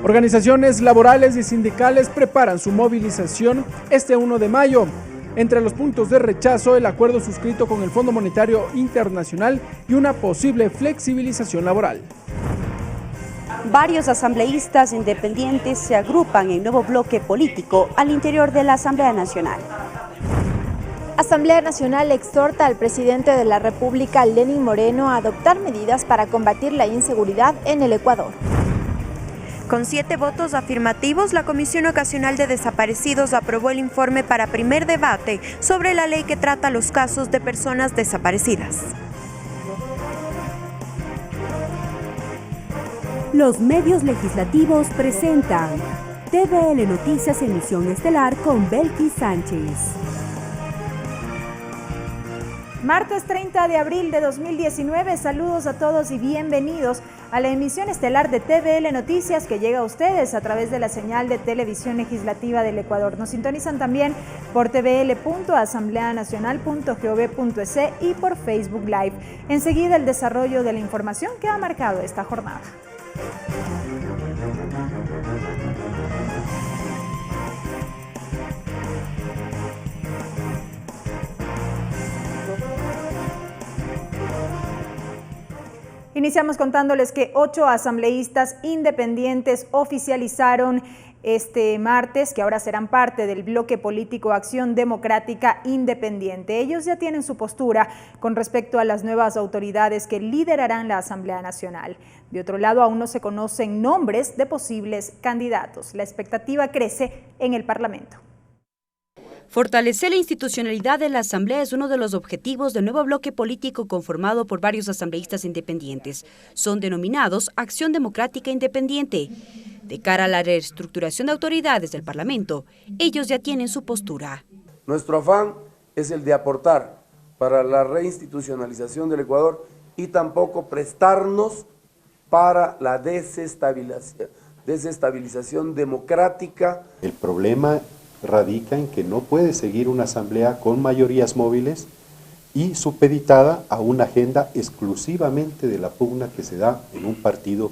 Organizaciones laborales y sindicales preparan su movilización este 1 de mayo. Entre los puntos de rechazo, el acuerdo suscrito con el Fondo Monetario Internacional y una posible flexibilización laboral. Varios asambleístas independientes se agrupan en nuevo bloque político al interior de la Asamblea Nacional. Asamblea Nacional exhorta al presidente de la República, Lenín Moreno, a adoptar medidas para combatir la inseguridad en el Ecuador. Con 7 votos afirmativos, la Comisión Ocasional de Desaparecidos aprobó el informe para primer debate sobre la ley que trata los casos de personas desaparecidas. Los medios legislativos presentan TVL Noticias Emisión Estelar con Belkis Sánchez. Martes 30 de abril de 2019, saludos a todos y bienvenidos a la emisión estelar de TVL Noticias que llega a ustedes a través de la señal de televisión legislativa del Ecuador. Nos sintonizan también por tvl.asambleanacional.gov.es y por Facebook Live. Enseguida el desarrollo de la información que ha marcado esta jornada. Iniciamos contándoles que 8 asambleístas independientes oficializaron este martes que ahora serán parte del bloque político Acción Democrática Independiente. Ellos ya tienen su postura con respecto a las nuevas autoridades que liderarán la Asamblea Nacional. De otro lado, aún no se conocen nombres de posibles candidatos. La expectativa crece en el Parlamento. Fortalecer la institucionalidad de la Asamblea es uno de los objetivos del nuevo bloque político conformado por varios asambleístas independientes. Son denominados Acción Democrática Independiente. De cara a la reestructuración de autoridades del Parlamento, ellos ya tienen su postura. Nuestro afán es el de aportar para la reinstitucionalización del Ecuador y tampoco prestarnos para la desestabilización democrática. El problema radica en que no puede seguir una asamblea con mayorías móviles y supeditada a una agenda exclusivamente de la pugna que se da en un partido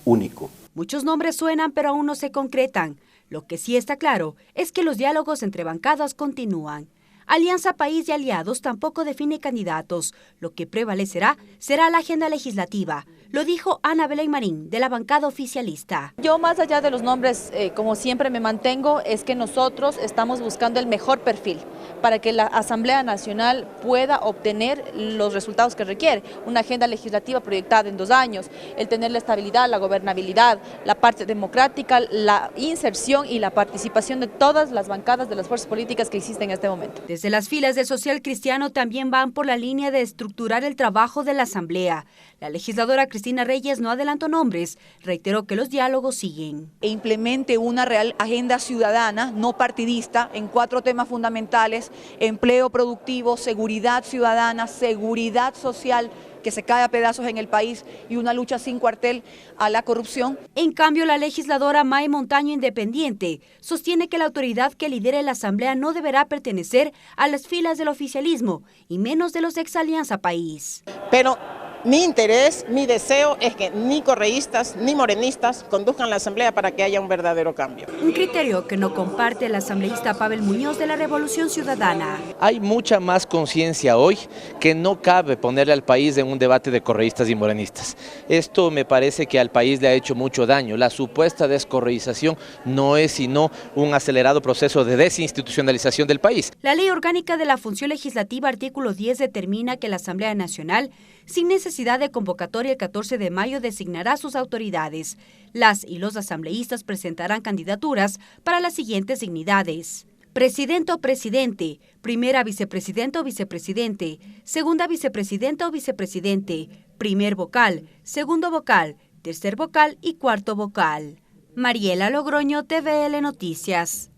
único. Muchos nombres suenan, pero aún no se concretan. Lo que sí está claro es que los diálogos entre bancadas continúan. Alianza País y Aliados tampoco define candidatos. Lo que prevalecerá será la agenda legislativa. Lo dijo Ana Belén Marín, de la bancada oficialista. Yo, más allá de los nombres, como siempre me mantengo, es que nosotros estamos buscando el mejor perfil para que la Asamblea Nacional pueda obtener los resultados que requiere. Una agenda legislativa proyectada en 2 años, el tener la estabilidad, la gobernabilidad, la parte democrática, la inserción y la participación de todas las bancadas de las fuerzas políticas que existen en este momento. Desde las filas del Social Cristiano también van por la línea de estructurar el trabajo de la Asamblea. La legisladora Cristina Reyes no adelantó nombres, reiteró que los diálogos siguen. E implemente una real agenda ciudadana, no partidista, en 4 temas fundamentales: empleo productivo, seguridad ciudadana, seguridad social, que se cae a pedazos en el país, y una lucha sin cuartel a la corrupción. En cambio, la legisladora May Montaño, independiente, sostiene que la autoridad que lidere la Asamblea no deberá pertenecer a las filas del oficialismo, y menos de los ex Alianza País. Pero mi interés, mi deseo es que ni correístas ni morenistas conduzcan la Asamblea para que haya un verdadero cambio. Un criterio que no comparte el asambleísta Pavel Muñoz de la Revolución Ciudadana. Hay mucha más conciencia hoy que no cabe ponerle al país en un debate de correístas y morenistas. Esto me parece que al país le ha hecho mucho daño. La supuesta descorreización no es sino un acelerado proceso de desinstitucionalización del país. La Ley Orgánica de la Función Legislativa, artículo 10, determina que la Asamblea Nacional, sin necesidad de convocatoria, el 14 de mayo designará sus autoridades. Las y los asambleístas presentarán candidaturas para las siguientes dignidades: presidente o presidente, primera vicepresidenta o vicepresidente, segunda vicepresidenta o vicepresidente, primer vocal, segundo vocal, tercer vocal y cuarto vocal. Mariela Logroño, TVL Noticias.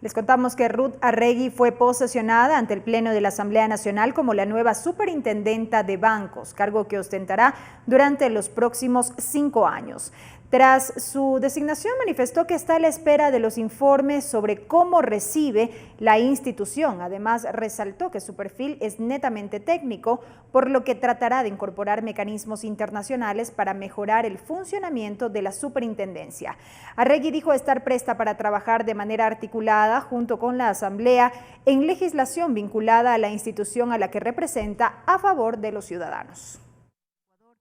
Les contamos que Ruth Arregui fue posesionada ante el Pleno de la Asamblea Nacional como la nueva superintendenta de bancos, cargo que ostentará durante los próximos 5 años. Tras su designación manifestó que está a la espera de los informes sobre cómo recibe la institución. Además, resaltó que su perfil es netamente técnico, por lo que tratará de incorporar mecanismos internacionales para mejorar el funcionamiento de la superintendencia. Arregui dijo estar presta para trabajar de manera articulada junto con la Asamblea en legislación vinculada a la institución a la que representa a favor de los ciudadanos.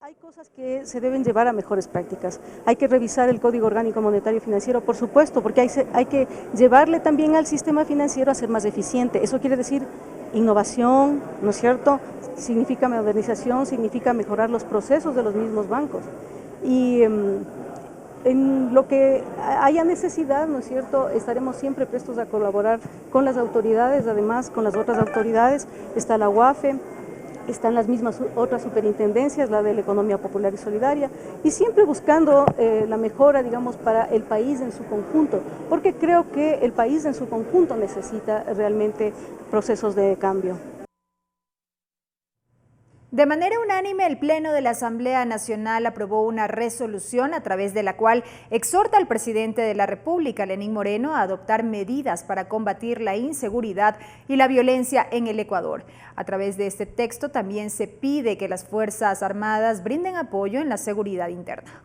Hay cosas que se deben llevar a mejores prácticas. Hay que revisar el Código Orgánico Monetario y Financiero, por supuesto, porque hay que llevarle también al sistema financiero a ser más eficiente. Eso quiere decir innovación, ¿no es cierto? Significa modernización, significa mejorar los procesos de los mismos bancos. Y en lo que haya necesidad, ¿no es cierto?, estaremos siempre prestos a colaborar con las autoridades, además con las otras autoridades. Está la UAFE, están las mismas otras superintendencias, la de la economía popular y solidaria, y siempre buscando la mejora, digamos, para el país en su conjunto, porque creo que el país en su conjunto necesita realmente procesos de cambio. De manera unánime, el Pleno de la Asamblea Nacional aprobó una resolución a través de la cual exhorta al presidente de la República, Lenín Moreno, a adoptar medidas para combatir la inseguridad y la violencia en el Ecuador. A través de este texto también se pide que las Fuerzas Armadas brinden apoyo en la seguridad interna.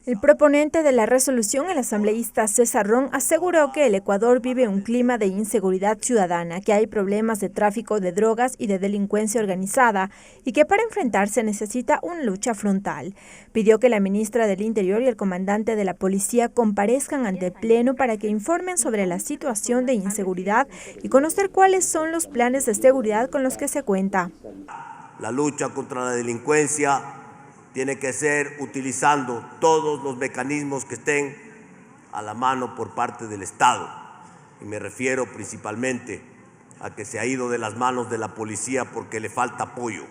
El proponente de la resolución, el asambleísta César Ron, aseguró que el Ecuador vive un clima de inseguridad ciudadana, que hay problemas de tráfico de drogas y de delincuencia organizada y que para enfrentarse necesita una lucha frontal. Pidió que la ministra del Interior y el comandante de la policía comparezcan ante el Pleno para que informen sobre la situación de inseguridad y conocer cuáles son los planes de seguridad con los que se cuenta. La lucha contra la delincuencia tiene que ser utilizando todos los mecanismos que estén a la mano por parte del Estado. Y me refiero principalmente a que se ha ido de las manos de la policía porque le falta apoyo.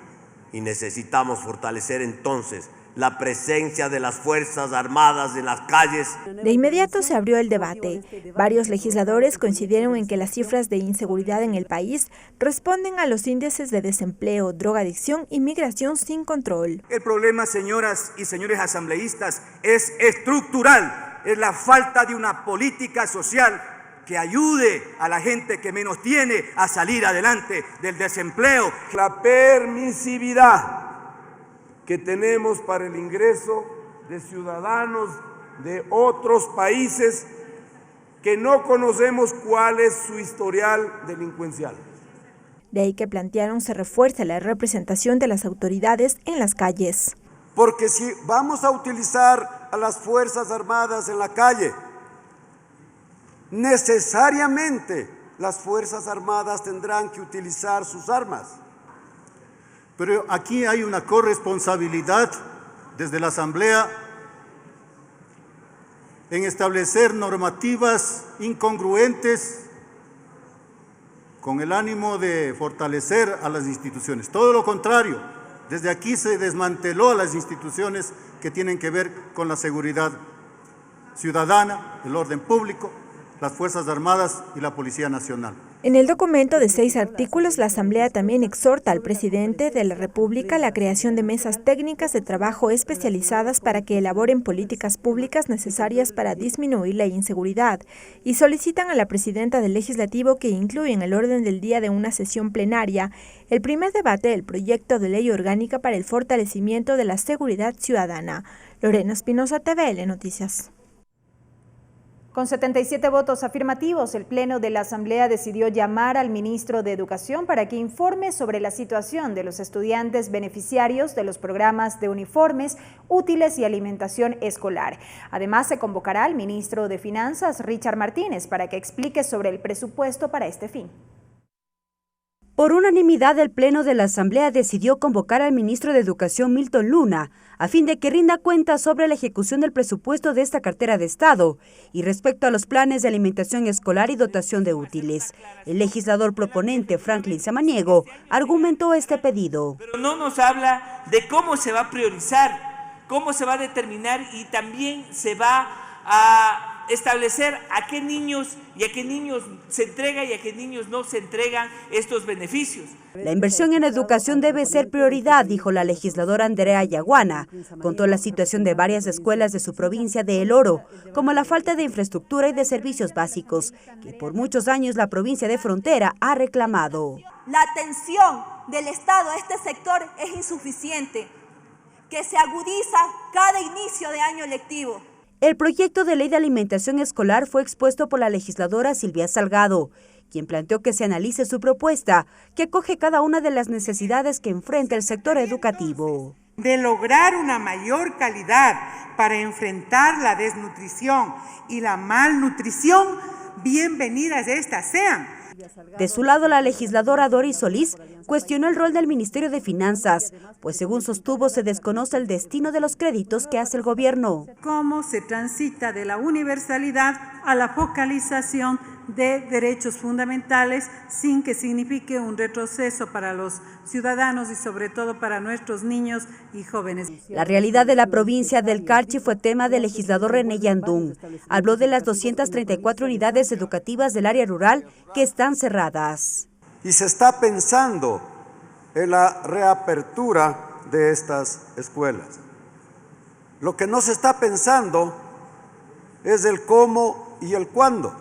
Y necesitamos fortalecer entonces la presencia de las Fuerzas Armadas en las calles. De inmediato se abrió el debate. Varios legisladores coincidieron en que las cifras de inseguridad en el país responden a los índices de desempleo, drogadicción y migración sin control. El problema, señoras y señores asambleístas, es estructural. Es la falta de una política social que ayude a la gente que menos tiene a salir adelante del desempleo. La permisividad que tenemos para el ingreso de ciudadanos de otros países que no conocemos cuál es su historial delincuencial. De ahí que plantearon se refuerce la representación de las autoridades en las calles. Porque si vamos a utilizar a las Fuerzas Armadas en la calle, necesariamente las Fuerzas Armadas tendrán que utilizar sus armas. Pero aquí hay una corresponsabilidad desde la Asamblea en establecer normativas incongruentes con el ánimo de fortalecer a las instituciones. Todo lo contrario, desde aquí se desmanteló a las instituciones que tienen que ver con la seguridad ciudadana, el orden público, las Fuerzas Armadas y la Policía Nacional. En el documento de 6 artículos, la Asamblea también exhorta al presidente de la República la creación de mesas técnicas de trabajo especializadas para que elaboren políticas públicas necesarias para disminuir la inseguridad y solicitan a la presidenta del Legislativo que incluya en el orden del día de una sesión plenaria el primer debate del proyecto de ley orgánica para el fortalecimiento de la seguridad ciudadana. Lorena Espinosa, TVL Noticias. Con 77 votos afirmativos, el Pleno de la Asamblea decidió llamar al ministro de Educación para que informe sobre la situación de los estudiantes beneficiarios de los programas de uniformes, útiles y alimentación escolar. Además, se convocará al ministro de Finanzas, Richard Martínez, para que explique sobre el presupuesto para este fin. Por unanimidad, el Pleno de la Asamblea decidió convocar al ministro de Educación, Milton Luna, a fin de que rinda cuenta sobre la ejecución del presupuesto de esta cartera de Estado y respecto a los planes de alimentación escolar y dotación de útiles. El legislador proponente, Franklin Samaniego, argumentó este pedido. Pero no nos habla de cómo se va a priorizar, cómo se va a determinar y también se va a establecer a qué niños se entrega y a qué niños no se entregan estos beneficios. La inversión en educación debe ser prioridad, dijo la legisladora Andrea Yaguana. Contó la situación de varias escuelas de su provincia de El Oro, como la falta de infraestructura y de servicios básicos, que por muchos años la provincia de Frontera ha reclamado. La atención del Estado a este sector es insuficiente, que se agudiza cada inicio de año lectivo. El proyecto de ley de alimentación escolar fue expuesto por la legisladora Silvia Salgado, quien planteó que se analice su propuesta, que acoge cada una de las necesidades que enfrenta el sector educativo. De lograr una mayor calidad para enfrentar la desnutrición y la malnutrición, bienvenidas estas sean. De su lado, la legisladora Doris Solís cuestionó el rol del Ministerio de Finanzas, pues según sostuvo se desconoce el destino de los créditos que hace el gobierno. ¿Cómo se transita de la universalidad a la focalización de derechos fundamentales sin que signifique un retroceso para los ciudadanos y sobre todo para nuestros niños y jóvenes? La realidad de la provincia del Carchi fue tema del legislador René Yandún. Habló de las 234 unidades educativas del área rural que están cerradas. Y se está pensando en la reapertura de estas escuelas. Lo que no se está pensando es el cómo y el cuándo.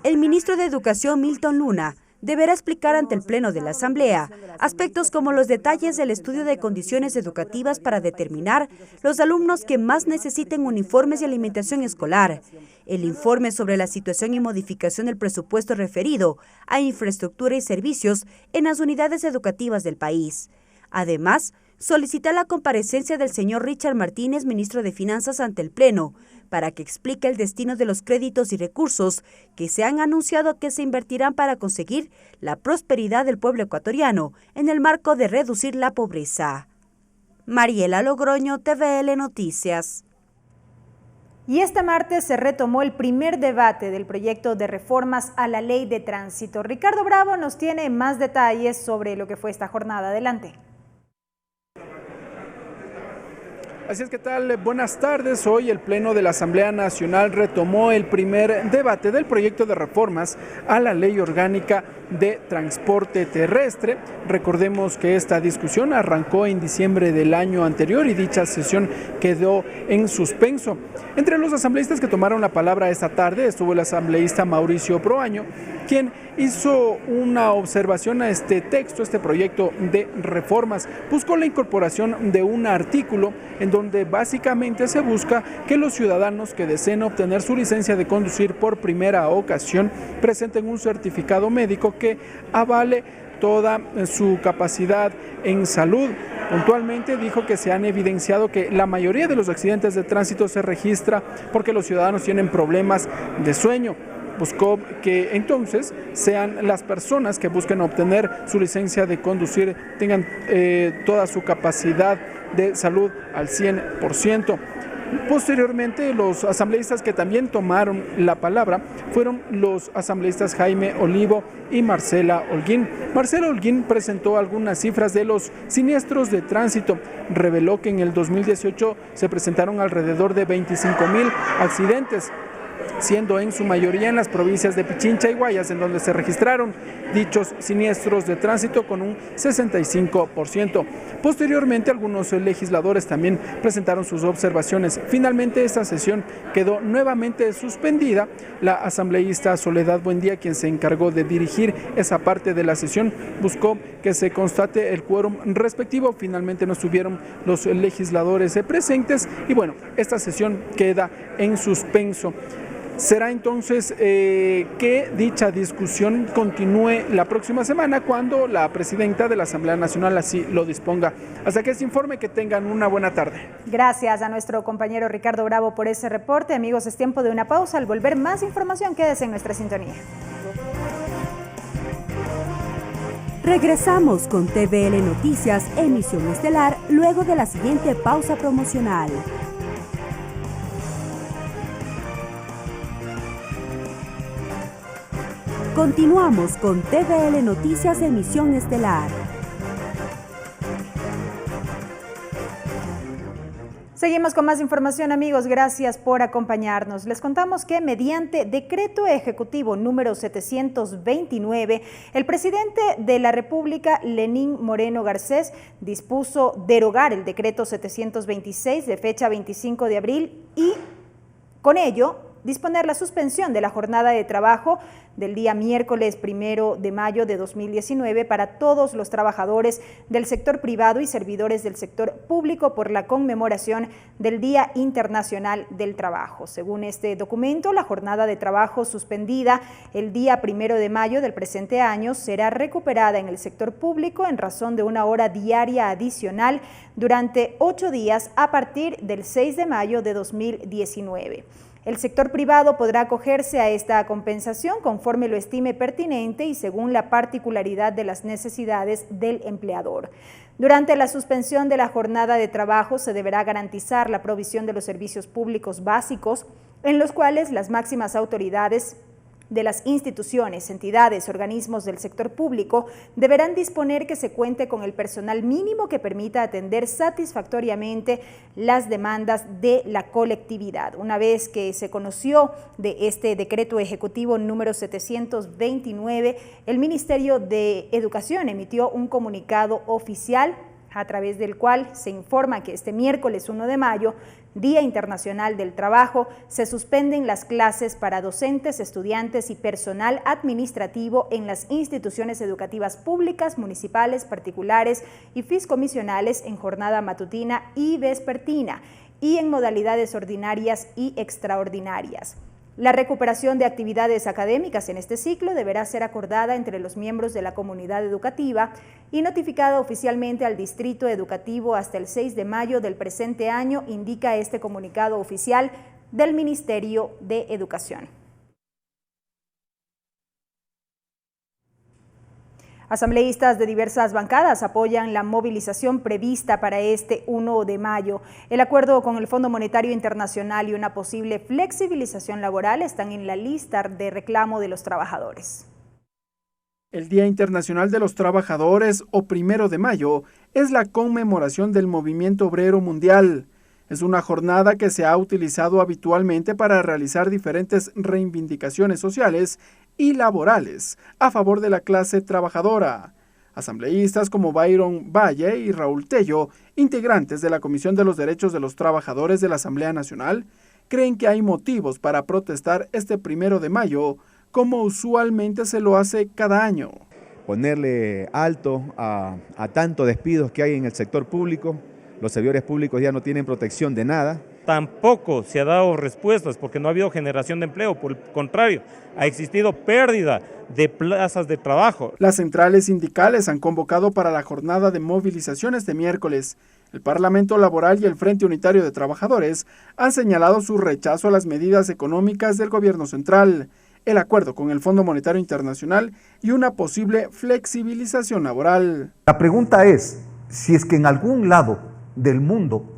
El ministro de Educación, Milton Luna, deberá explicar ante el Pleno de la Asamblea aspectos como los detalles del estudio de condiciones educativas para determinar los alumnos que más necesiten uniformes y alimentación escolar, el informe sobre la situación y modificación del presupuesto referido a infraestructura y servicios en las unidades educativas del país. Además, solicita la comparecencia del señor Richard Martínez, ministro de Finanzas, ante el Pleno, para que explique el destino de los créditos y recursos que se han anunciado que se invertirán para conseguir la prosperidad del pueblo ecuatoriano en el marco de reducir la pobreza. Mariela Logroño, TVL Noticias. Y este martes se retomó el primer debate del proyecto de reformas a la Ley de Tránsito. Ricardo Bravo nos tiene más detalles sobre lo que fue esta jornada. Adelante. Así es, ¿qué tal? Buenas tardes. Hoy el Pleno de la Asamblea Nacional retomó el primer debate del proyecto de reformas a la Ley Orgánica de Transporte Terrestre. Recordemos que esta discusión arrancó en diciembre del año anterior y dicha sesión quedó en suspenso. Entre los asambleístas que tomaron la palabra esta tarde estuvo el asambleísta Mauricio Proaño, quien hizo una observación a este texto, este proyecto de reformas. Buscó la incorporación de un artículo en donde básicamente se busca que los ciudadanos que deseen obtener su licencia de conducir por primera ocasión presenten un certificado médico que avale toda su capacidad en salud. Puntualmente dijo que se han evidenciado que la mayoría de los accidentes de tránsito se registra porque los ciudadanos tienen problemas de sueño. Buscó que entonces sean las personas que busquen obtener su licencia de conducir tengan toda su capacidad de salud al 100%. Posteriormente, los asambleístas que también tomaron la palabra fueron los asambleístas Jaime Olivo y Marcela Holguín. Marcela Holguín presentó algunas cifras de los siniestros de tránsito. Reveló que en el 2018 se presentaron alrededor de 25,000 accidentes, siendo en su mayoría en las provincias de Pichincha y Guayas, en donde se registraron dichos siniestros de tránsito con un 65%. Posteriormente, algunos legisladores también presentaron sus observaciones. Finalmente, esta sesión quedó nuevamente suspendida. La asambleísta Soledad Buendía, quien se encargó de dirigir esa parte de la sesión, buscó que se constate el quórum respectivo. Finalmente no estuvieron los legisladores presentes y bueno, esta sesión queda en suspenso. Será entonces que dicha discusión continúe la próxima semana cuando la presidenta de la Asamblea Nacional así lo disponga. Hasta que se informe, que tengan una buena tarde. Gracias a nuestro compañero Ricardo Bravo por ese reporte. Amigos, es tiempo de una pausa. Al volver, más información, quédese en nuestra sintonía. Regresamos con TVL Noticias, emisión estelar, luego de la siguiente pausa promocional. Continuamos con TVL Noticias, emisión estelar. Seguimos con más información, amigos. Gracias por acompañarnos. Les contamos que mediante decreto ejecutivo número 729, el presidente de la República, Lenín Moreno Garcés, dispuso derogar el decreto 726 de fecha 25 de abril y con ello disponer la suspensión de la jornada de trabajo del día miércoles 1 de mayo de 2019 para todos los trabajadores del sector privado y servidores del sector público por la conmemoración del Día Internacional del Trabajo. Según este documento, la jornada de trabajo suspendida el día 1 de mayo del presente año será recuperada en el sector público en razón de 1 hora diaria adicional durante 8 días a partir del 6 de mayo de 2019. El sector privado podrá acogerse a esta compensación conforme lo estime pertinente y según la particularidad de las necesidades del empleador. Durante la suspensión de la jornada de trabajo se deberá garantizar la provisión de los servicios públicos básicos, en los cuales las máximas autoridades de las instituciones, entidades, organismos del sector público deberán disponer que se cuente con el personal mínimo que permita atender satisfactoriamente las demandas de la colectividad. Una vez que se conoció de este decreto ejecutivo número 729, el Ministerio de Educación emitió un comunicado oficial a través del cual se informa que este miércoles 1 de mayo, Día Internacional del Trabajo, se suspenden las clases para docentes, estudiantes y personal administrativo en las instituciones educativas públicas, municipales, particulares y fiscomisionales en jornada matutina y vespertina y en modalidades ordinarias y extraordinarias. La recuperación de actividades académicas en este ciclo deberá ser acordada entre los miembros de la comunidad educativa y notificada oficialmente al Distrito Educativo hasta el 6 de mayo del presente año, indica este comunicado oficial del Ministerio de Educación. Asambleístas de diversas bancadas apoyan la movilización prevista para este 1 de mayo. El acuerdo con el Fondo Monetario Internacional y una posible flexibilización laboral están en la lista de reclamo de los trabajadores. El Día Internacional de los Trabajadores, o 1 de mayo, es la conmemoración del movimiento obrero mundial. Es una jornada que se ha utilizado habitualmente para realizar diferentes reivindicaciones sociales y laborales a favor de la clase trabajadora. Asambleístas como Byron Valle y Raúl Tello, integrantes de la Comisión de los Derechos de los Trabajadores de la Asamblea Nacional, creen que hay motivos para protestar este 1 de mayo, como usualmente se lo hace cada año. Ponerle alto a tantos despidos que hay en el sector público. Los servidores públicos ya no tienen protección de nada. Tampoco se ha dado respuestas porque no ha habido generación de empleo, por el contrario, ha existido pérdida de plazas de trabajo. Las centrales sindicales han convocado para la jornada de movilizaciones de miércoles. El Parlamento Laboral y el Frente Unitario de Trabajadores han señalado su rechazo a las medidas económicas del gobierno central, el acuerdo con el Fondo Monetario Internacional y una posible flexibilización laboral. La pregunta es, si es que en algún lado del mundo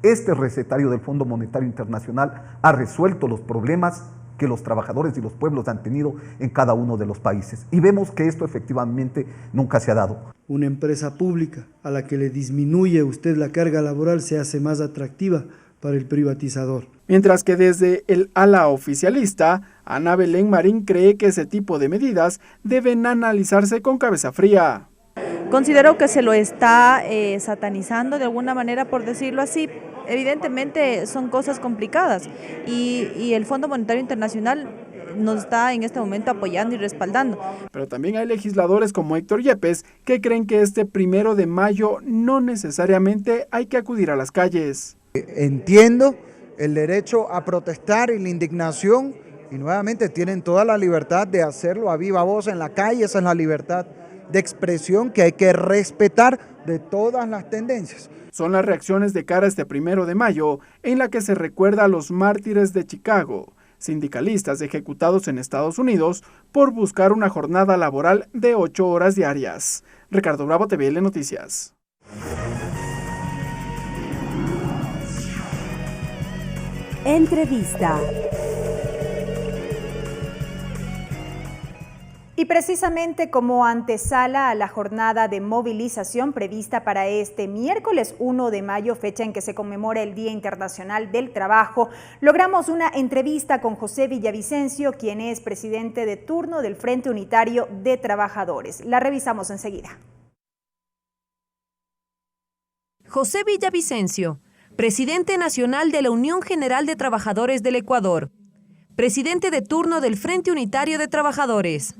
este recetario del Fondo Monetario Internacional ha resuelto los problemas que los trabajadores y los pueblos han tenido en cada uno de los países. Y vemos que esto efectivamente nunca se ha dado. Una empresa pública a la que le disminuye usted la carga laboral se hace más atractiva para el privatizador. Mientras que desde el ala oficialista, Ana Belén Marín cree que ese tipo de medidas deben analizarse con cabeza fría. Considero que se lo está satanizando de alguna manera, por decirlo así. Evidentemente son cosas complicadas y el Fondo Monetario Internacional nos está en este momento apoyando y respaldando. Pero también hay legisladores como Héctor Yepes que creen que este 1 de mayo no necesariamente hay que acudir a las calles. Entiendo el derecho a protestar y la indignación y nuevamente tienen toda la libertad de hacerlo a viva voz en la calle, esa es la libertad de expresión que hay que respetar de todas las tendencias. Son las reacciones de cara a este 1 de mayo, en la que se recuerda a los mártires de Chicago, sindicalistas ejecutados en Estados Unidos por buscar una jornada laboral de 8 horas diarias. Ricardo Bravo, TVL Noticias. Entrevista. Y precisamente como antesala a la jornada de movilización prevista para este miércoles 1 de mayo, fecha en que se conmemora el Día Internacional del Trabajo, logramos una entrevista con José Villavicencio, quien es presidente de turno del Frente Unitario de Trabajadores. La revisamos enseguida. José Villavicencio, presidente nacional de la Unión General de Trabajadores del Ecuador, presidente de turno del Frente Unitario de Trabajadores.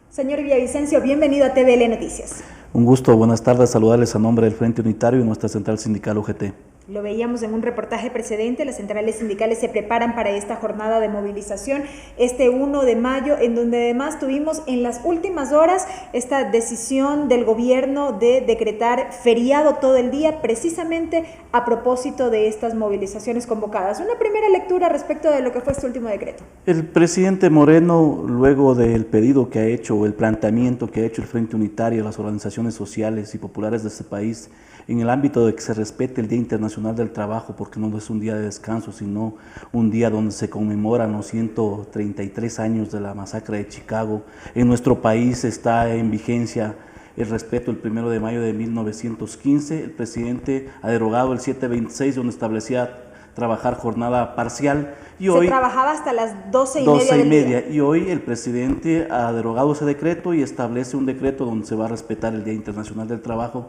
Señor Villavicencio, bienvenido a TVL Noticias. Un gusto, buenas tardes, saludarles a nombre del Frente Unitario y nuestra central sindical UGT. Lo veíamos en un reportaje precedente, las centrales sindicales se preparan para esta jornada de movilización este 1 de mayo, en donde además tuvimos en las últimas horas esta decisión del gobierno de decretar feriado todo el día, precisamente a propósito de estas movilizaciones convocadas. Una primera lectura respecto de lo que fue este último decreto. El presidente Moreno, luego del pedido que ha hecho, o el planteamiento que ha hecho el Frente Unitario, las organizaciones sociales y populares de este país, en el ámbito de que se respete el Día Internacional del Trabajo, porque no es un día de descanso, sino un día donde se conmemoran los 133 años de la masacre de Chicago. En nuestro país está en vigencia el respeto el 1 de mayo de 1915. El presidente ha derogado el 726, donde establecía trabajar jornada parcial. Y hoy, se trabajaba hasta las 12:30 del día. Y hoy el presidente ha derogado ese decreto y establece un decreto donde se va a respetar el Día Internacional del Trabajo,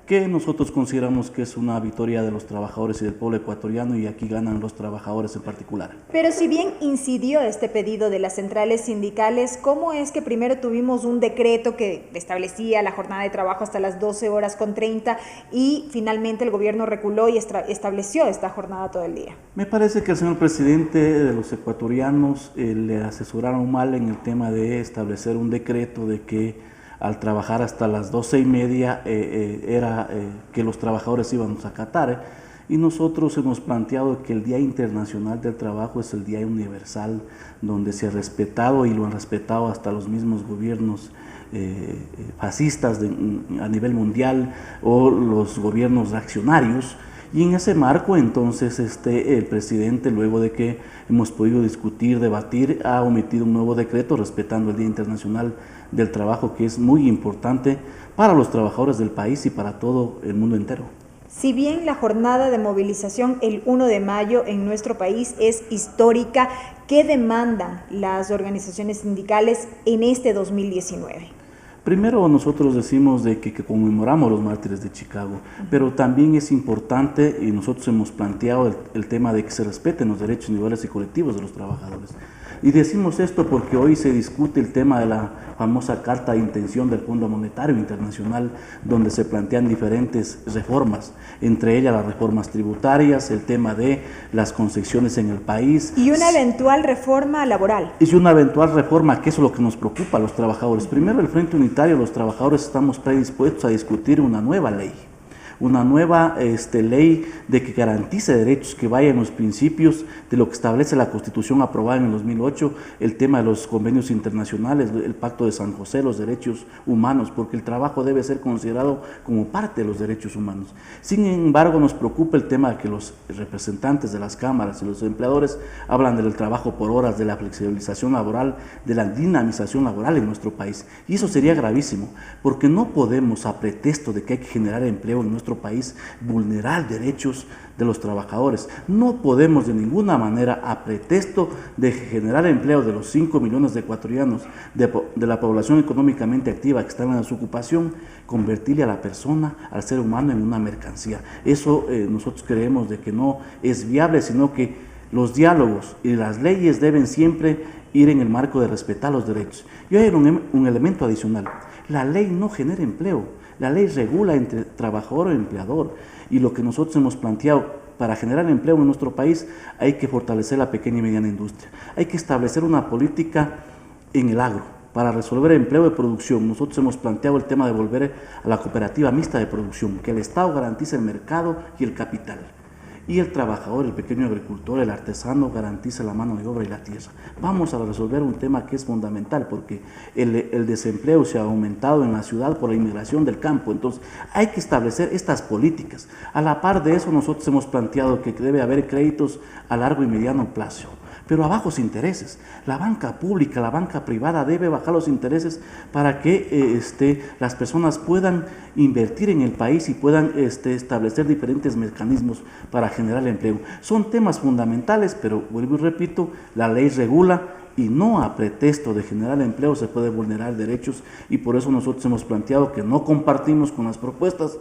que nosotros consideramos que es una victoria de los trabajadores y del pueblo ecuatoriano, y aquí ganan los trabajadores en particular. Pero si bien incidió este pedido de las centrales sindicales, ¿cómo es que primero tuvimos un decreto que establecía la jornada de trabajo hasta las 12:30 y finalmente el gobierno reculó y estableció esta jornada todo el día? Me parece que el señor presidente de los ecuatorianos le asesoraron mal en el tema de establecer un decreto de que al trabajar hasta las 12:30 era que los trabajadores íbamos a acatar, y nosotros hemos planteado que el Día Internacional del Trabajo es el día universal, donde se ha respetado y lo han respetado hasta los mismos gobiernos fascistas a nivel mundial o los gobiernos reaccionarios. Y en ese marco, entonces, el presidente, luego de que hemos podido discutir, debatir, ha omitido un nuevo decreto respetando el Día Internacional del Trabajo, que es muy importante para los trabajadores del país y para todo el mundo entero. Si bien la jornada de movilización el 1 de mayo en nuestro país es histórica, ¿qué demandan las organizaciones sindicales en este 2019? Primero, nosotros decimos de que conmemoramos los mártires de Chicago, pero también es importante, y nosotros hemos planteado el tema de que se respeten los derechos individuales y colectivos de los trabajadores. Y decimos esto porque hoy se discute el tema de la famosa Carta de Intención del Fondo Monetario Internacional, donde se plantean diferentes reformas, entre ellas las reformas tributarias, el tema de las concesiones en el país. Y una eventual reforma laboral. Y una eventual reforma, que eso es lo que nos preocupa a los trabajadores. Primero, el Frente Unitario, los trabajadores estamos predispuestos a discutir una nueva ley. Una nueva ley de que garantice derechos, que vaya en los principios de lo que establece la Constitución aprobada en el 2008, el tema de los convenios internacionales, el Pacto de San José, los derechos humanos, porque el trabajo debe ser considerado como parte de los derechos humanos. Sin embargo, nos preocupa el tema de que los representantes de las cámaras y los empleadores hablan del trabajo por horas, de la flexibilización laboral, de la dinamización laboral en nuestro país. Y eso sería gravísimo, porque no podemos, a pretexto de que hay que generar empleo en nuestro país, vulnerar derechos de los trabajadores. No podemos de ninguna manera, a pretexto de generar empleo de los 5 millones de ecuatorianos de la población económicamente activa que están en la desocupación, convertirle a la persona, al ser humano, en una mercancía. Eso nosotros creemos de que no es viable, sino que los diálogos y las leyes deben siempre ir en el marco de respetar los derechos. Y hay un elemento adicional: la ley no genera empleo. La ley regula entre trabajador y empleador, y lo que nosotros hemos planteado para generar empleo en nuestro país, hay que fortalecer la pequeña y mediana industria. Hay que establecer una política en el agro para resolver empleo de producción. Nosotros hemos planteado el tema de volver a la cooperativa mixta de producción, que el Estado garantice el mercado y el capital, y el trabajador, el pequeño agricultor, el artesano, garantiza la mano de obra y la tierra. Vamos a resolver un tema que es fundamental, porque el desempleo se ha aumentado en la ciudad por la inmigración del campo. Entonces hay que establecer estas políticas. A la par de eso, nosotros hemos planteado que debe haber créditos a largo y mediano plazo pero a bajos intereses. La banca pública, la banca privada debe bajar los intereses para que las personas puedan invertir en el país y puedan establecer diferentes mecanismos para generar empleo. Son temas fundamentales, pero vuelvo y repito, la ley regula y no a pretexto de generar empleo se puede vulnerar derechos, y por eso nosotros hemos planteado que no compartimos con las propuestas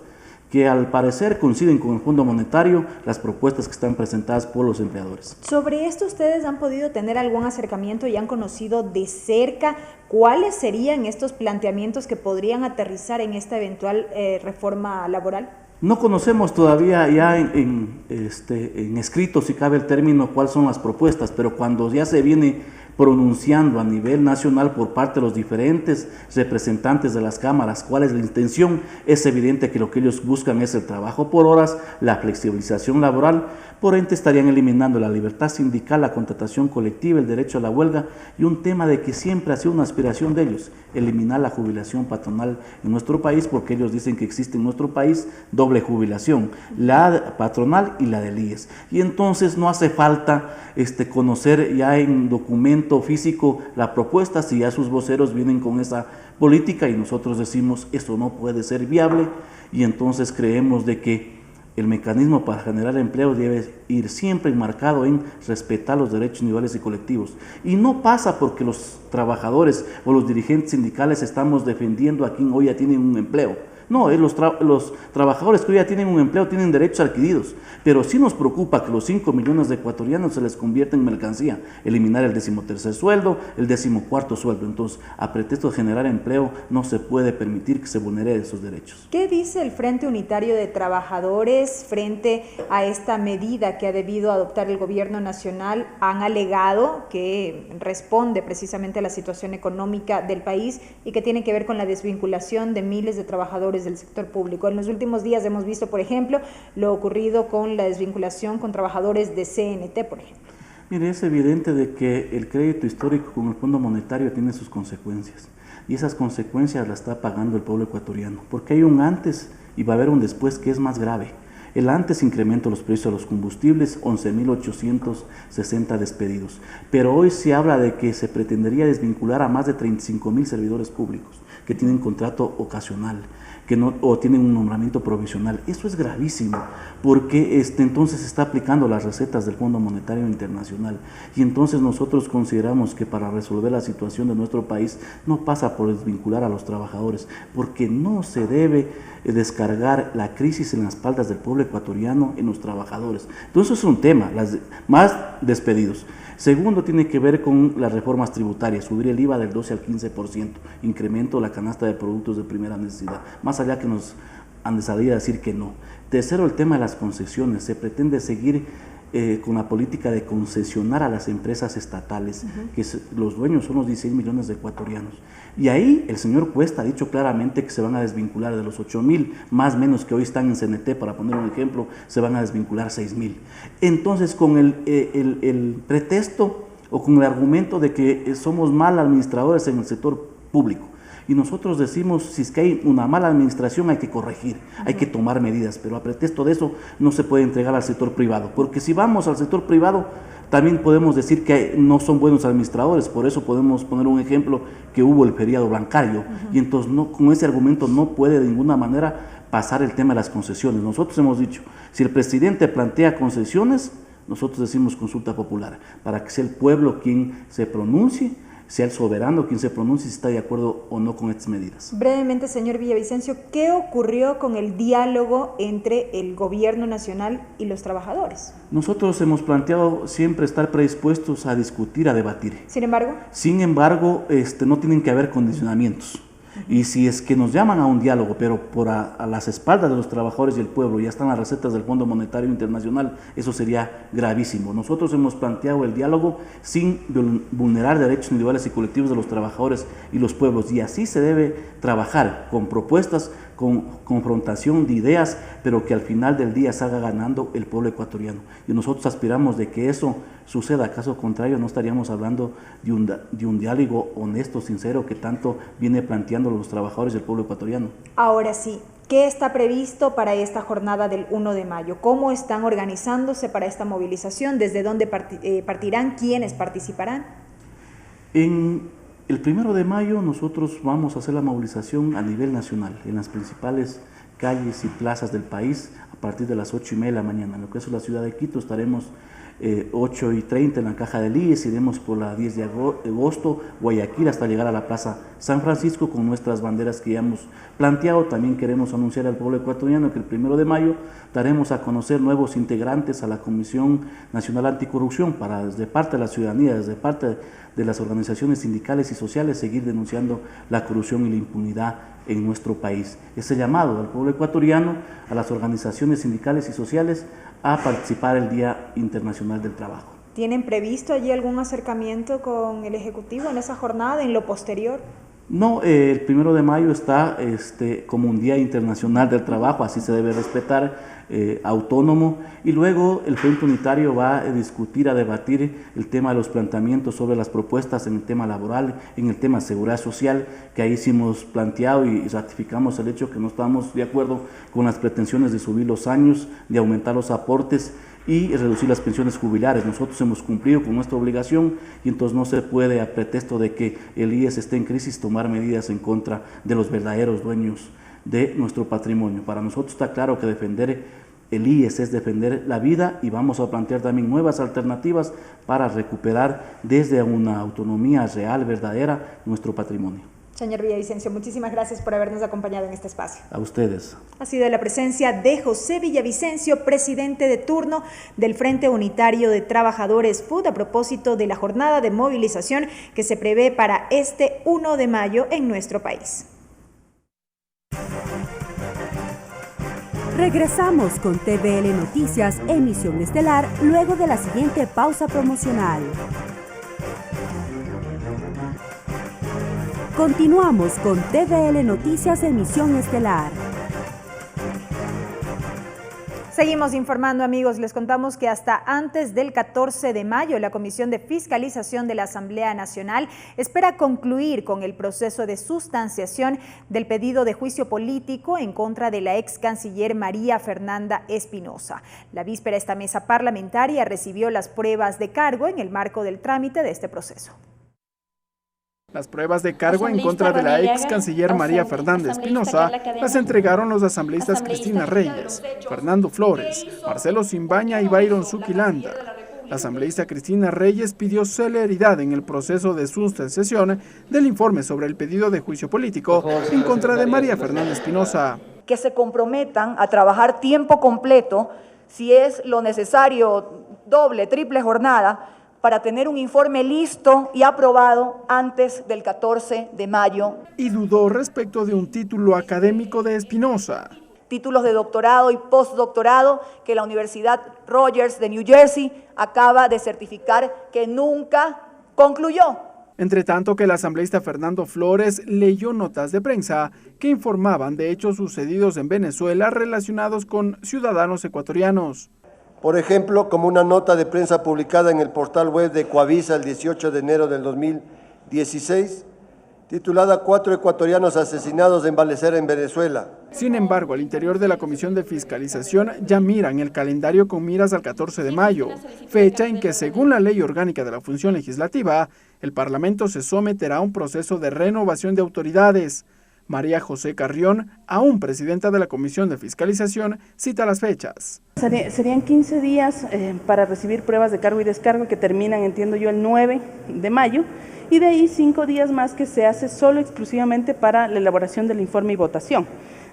que al parecer coinciden con el Fondo Monetario, las propuestas que están presentadas por los empleadores. Sobre esto, ¿ustedes han podido tener algún acercamiento y han conocido de cerca cuáles serían estos planteamientos que podrían aterrizar en esta eventual reforma laboral? No conocemos todavía ya en escrito, si cabe el término, cuáles son las propuestas, pero cuando ya se viene pronunciando a nivel nacional por parte de los diferentes representantes de las cámaras cuál es la intención, es evidente que lo que ellos buscan es el trabajo por horas, la flexibilización laboral, por ende estarían eliminando la libertad sindical, la contratación colectiva, el derecho a la huelga y un tema de que siempre ha sido una aspiración de ellos, eliminar la jubilación patronal en nuestro país, porque ellos dicen que existe en nuestro país doble jubilación, la patronal y la del IES. Y entonces no hace falta conocer ya en documento físico la propuesta, si ya sus voceros vienen con esa política y nosotros decimos eso no puede ser viable, y entonces creemos de que el mecanismo para generar empleo debe ir siempre enmarcado en respetar los derechos individuales y colectivos. Y no pasa porque los trabajadores o los dirigentes sindicales estamos defendiendo a quien hoy ya tienen un empleo. No, los trabajadores que hoy ya tienen un empleo tienen derechos adquiridos, pero sí nos preocupa que los 5 millones de ecuatorianos se les convierta en mercancía, eliminar el 13º sueldo, el 14º sueldo. Entonces, a pretexto de generar empleo, no se puede permitir que se vulneren esos derechos. ¿Qué dice el Frente Unitario de Trabajadores frente a esta medida que ha debido adoptar el gobierno nacional? Han alegado que responde precisamente a la situación económica del país y que tiene que ver con la desvinculación de miles de trabajadores del sector público. En los últimos días hemos visto, por ejemplo, lo ocurrido con la desvinculación con trabajadores de CNT, por ejemplo. Mire, es evidente de que el crédito histórico con el Fondo Monetario tiene sus consecuencias, y esas consecuencias las está pagando el pueblo ecuatoriano, porque hay un antes y va a haber un después que es más grave. El antes incrementa los precios de los combustibles, 11.860 despedidos, pero hoy se habla de que se pretendería desvincular a más de 35.000 servidores públicos que tienen contrato ocasional, o tienen un nombramiento provisional. Eso es gravísimo, porque entonces se está aplicando las recetas del Fondo Monetario Internacional, y entonces nosotros consideramos que para resolver la situación de nuestro país no pasa por desvincular a los trabajadores, porque no se debe descargar la crisis en las espaldas del pueblo ecuatoriano en los trabajadores. Entonces es un tema, más despedidos. Segundo, tiene que ver con las reformas tributarias, subir el IVA del 12 al 15%, incremento de la canasta de productos de primera necesidad, más allá que nos han de salir a decir que no. Tercero, el tema de las concesiones. Se pretende seguir con la política de concesionar a las empresas estatales, que los dueños son los 16 millones de ecuatorianos. Y ahí el señor Cuesta ha dicho claramente que se van a desvincular de los 8.000, más o menos que hoy están en CNT, para poner un ejemplo, se van a desvincular 6.000. Entonces, con el pretexto o con el argumento de que somos mal administradores en el sector público, y nosotros decimos, si es que hay una mala administración hay que corregir, hay que tomar medidas, pero a pretexto de eso no se puede entregar al sector privado, porque si vamos al sector privado también podemos decir que no son buenos administradores. Por eso podemos poner un ejemplo, que hubo el feriado bancario, y entonces con ese argumento no puede de ninguna manera pasar el tema de las concesiones. Nosotros hemos dicho, si el presidente plantea concesiones, nosotros decimos consulta popular, para que sea el pueblo quien se pronuncie, sea el soberano quien se pronuncie si está de acuerdo o no con estas medidas. Brevemente, señor Villavicencio, ¿qué ocurrió con el diálogo entre el gobierno nacional y los trabajadores? Nosotros hemos planteado siempre estar predispuestos a discutir, a debatir. Sin embargo, no tienen que haber condicionamientos. Y si es que nos llaman a un diálogo, pero a las espaldas de los trabajadores y el pueblo, ya están las recetas del Fondo Monetario Internacional, eso sería gravísimo. Nosotros hemos planteado el diálogo sin vulnerar derechos individuales y colectivos de los trabajadores y los pueblos, y así se debe trabajar, con propuestas, con confrontación de ideas, pero que al final del día salga ganando el pueblo ecuatoriano. Y nosotros aspiramos de que eso suceda. Caso contrario, no estaríamos hablando de un diálogo honesto, sincero, que tanto viene planteando los trabajadores del pueblo ecuatoriano. Ahora sí, ¿Qué está previsto para esta jornada del 1 de mayo? ¿Cómo están organizándose para esta movilización? ¿Desde dónde partirán? ¿Quiénes participarán? En el 1 de mayo nosotros vamos a hacer la movilización a nivel nacional, en las principales calles y plazas del país, a partir de las 8:30 de la mañana. En lo que es la ciudad de Quito estaremos 8:30 en la Caja del IES, iremos por la 10 de agosto, Guayaquil, hasta llegar a la Plaza San Francisco con nuestras banderas que ya hemos planteado. También queremos anunciar al pueblo ecuatoriano que el 1 de mayo daremos a conocer nuevos integrantes a la Comisión Nacional Anticorrupción para, desde parte de la ciudadanía, desde parte de las organizaciones sindicales y sociales, seguir denunciando la corrupción y la impunidad en nuestro país. Ese llamado al pueblo ecuatoriano, a las organizaciones sindicales y sociales, a participar el Día Internacional del Trabajo. ¿Tienen previsto allí algún acercamiento con el Ejecutivo en esa jornada, en lo posterior? No, el 1 de mayo está como un Día Internacional del Trabajo, así se debe respetar, autónomo, y luego el Frente Unitario va a discutir, a debatir el tema de los planteamientos sobre las propuestas en el tema laboral, en el tema de seguridad social, que ahí sí hemos planteado y ratificamos el hecho que no estamos de acuerdo con las pretensiones de subir los años, de aumentar los aportes y reducir las pensiones jubilares. Nosotros hemos cumplido con nuestra obligación y entonces no se puede, a pretexto de que el IES esté en crisis, tomar medidas en contra de los verdaderos dueños de nuestro patrimonio. Para nosotros está claro que defender el IES es defender la vida y vamos a plantear también nuevas alternativas para recuperar desde una autonomía real, verdadera, nuestro patrimonio. Señor Villavicencio, muchísimas gracias por habernos acompañado en este espacio. A ustedes. Ha sido la presencia de José Villavicencio, presidente de turno del Frente Unitario de Trabajadores FUT, a propósito de la jornada de movilización que se prevé para este 1 de mayo en nuestro país. Regresamos con TVL Noticias, emisión estelar, luego de la siguiente pausa promocional. Continuamos con TVL Noticias, emisión estelar. Seguimos informando, amigos. Les contamos que hasta antes del 14 de mayo la Comisión de Fiscalización de la Asamblea Nacional espera concluir con el proceso de sustanciación del pedido de juicio político en contra de la ex canciller María Fernanda Espinosa. La víspera, esta mesa parlamentaria recibió las pruebas de cargo en el marco del trámite de este proceso. Las pruebas de cargo en contra de la ex canciller María Fernanda Espinosa las entregaron los asambleístas Cristina Reyes, Fernando Flores, Marcelo Simbaña y Byron Zuquilanda. La asambleísta Cristina Reyes pidió celeridad en el proceso de sustanciación del informe sobre el pedido de juicio político en contra de María Fernanda Espinosa. Que se comprometan a trabajar tiempo completo, si es lo necesario, doble, triple jornada, para tener un informe listo y aprobado antes del 14 de mayo. Y dudó respecto de un título académico de Espinosa. Títulos de doctorado y postdoctorado que la Universidad Rogers de New Jersey acaba de certificar que nunca concluyó. Entre tanto que el asambleísta Fernando Flores leyó notas de prensa que informaban de hechos sucedidos en Venezuela relacionados con ciudadanos ecuatorianos. Por ejemplo, como una nota de prensa publicada en el portal web de Coavisa el 18 de enero del 2016, titulada 4 ecuatorianos asesinados en balacera en Venezuela. Sin embargo, al interior de la Comisión de Fiscalización ya miran el calendario con miras al 14 de mayo, fecha en que, según la Ley Orgánica de la Función Legislativa, el Parlamento se someterá a un proceso de renovación de autoridades. María José Carrión, aún presidenta de la Comisión de Fiscalización, cita las fechas. Serían 15 días para recibir pruebas de cargo y descargo que terminan, entiendo yo, el 9 de mayo y de ahí 5 días más que se hace solo exclusivamente para la elaboración del informe y votación.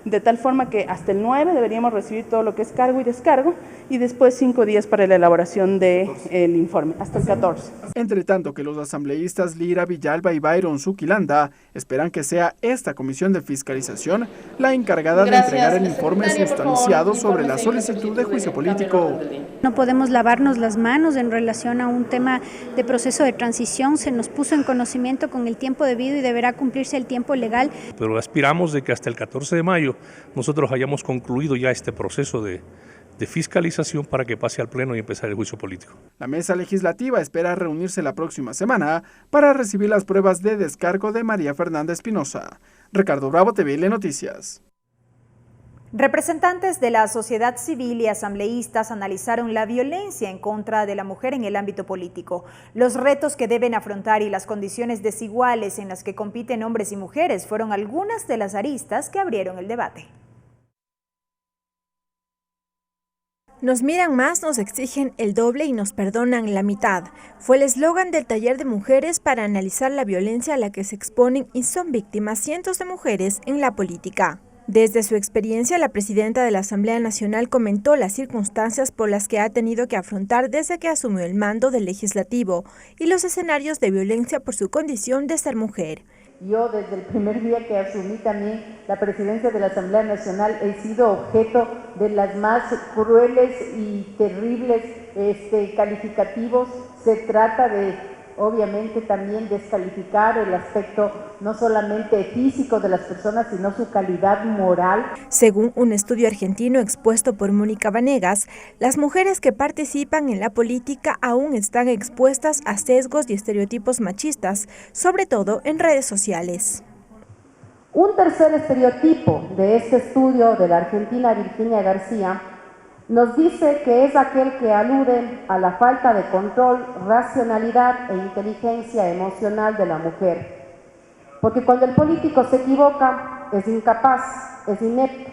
De tal forma que hasta el 9 deberíamos recibir todo lo que es cargo y descargo y después 5 días para la elaboración del informe, hasta el 14. Entre tanto que los asambleístas Lira Villalba y Byron Zuquilanda esperan que sea esta comisión de fiscalización la encargada de entregar el informe sustanciado sobre la solicitud de juicio político. No podemos lavarnos las manos en relación a un tema de proceso de transición, se nos puso en conocimiento con el tiempo debido y deberá cumplirse el tiempo legal. Pero aspiramos de que hasta el 14 de mayo nosotros hayamos concluido ya este proceso de fiscalización para que pase al Pleno y empezar el juicio político. La mesa legislativa espera reunirse la próxima semana para recibir las pruebas de descargo de María Fernanda Espinosa. Ricardo Bravo, TVL Noticias. Representantes de la sociedad civil y asambleístas analizaron la violencia en contra de la mujer en el ámbito político, los retos que deben afrontar y las condiciones desiguales en las que compiten hombres y mujeres fueron algunas de las aristas que abrieron el debate. Nos miran más, nos exigen el doble y nos perdonan la mitad. Fue el eslogan del taller de mujeres para analizar la violencia a la que se exponen y son víctimas cientos de mujeres en la política. Desde su experiencia, la presidenta de la Asamblea Nacional comentó las circunstancias por las que ha tenido que afrontar desde que asumió el mando del Legislativo y los escenarios de violencia por su condición de ser mujer. Yo desde el primer día que asumí también la presidencia de la Asamblea Nacional he sido objeto de las más crueles y terribles calificativos. Se trata de obviamente también descalificar el aspecto no solamente físico de las personas, sino su calidad moral. Según un estudio argentino expuesto por Mónica Vanegas, las mujeres que participan en la política aún están expuestas a sesgos y estereotipos machistas, sobre todo en redes sociales. Un tercer estereotipo de este estudio de la argentina Virginia García nos dice que es aquel que alude a la falta de control, racionalidad e inteligencia emocional de la mujer. Porque cuando el político se equivoca, es incapaz, es inepto,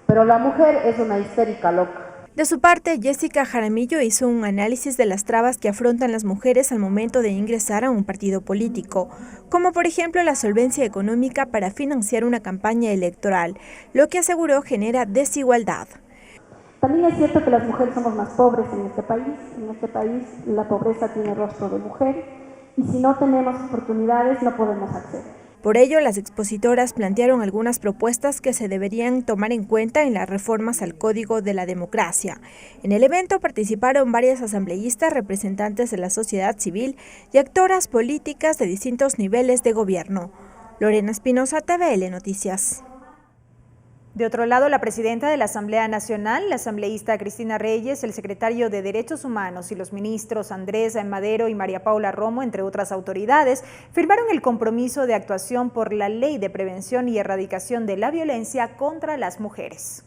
pero la mujer es una histérica loca. De su parte, Jessica Jaramillo hizo un análisis de las trabas que afrontan las mujeres al momento de ingresar a un partido político, como por ejemplo la solvencia económica para financiar una campaña electoral, lo que aseguró genera desigualdad. También es cierto que las mujeres somos más pobres en este país. En este país la pobreza tiene rostro de mujer y si no tenemos oportunidades no podemos acceder. Por ello, las expositoras plantearon algunas propuestas que se deberían tomar en cuenta en las reformas al Código de la Democracia. En el evento participaron varias asambleístas, representantes de la sociedad civil y actoras políticas de distintos niveles de gobierno. Lorena Espinosa, TVL Noticias. De otro lado, la presidenta de la Asamblea Nacional, la asambleísta Cristina Reyes, el secretario de Derechos Humanos y los ministros Andrés Madero y María Paula Romo, entre otras autoridades, firmaron el compromiso de actuación por la Ley de Prevención y Erradicación de la Violencia contra las Mujeres.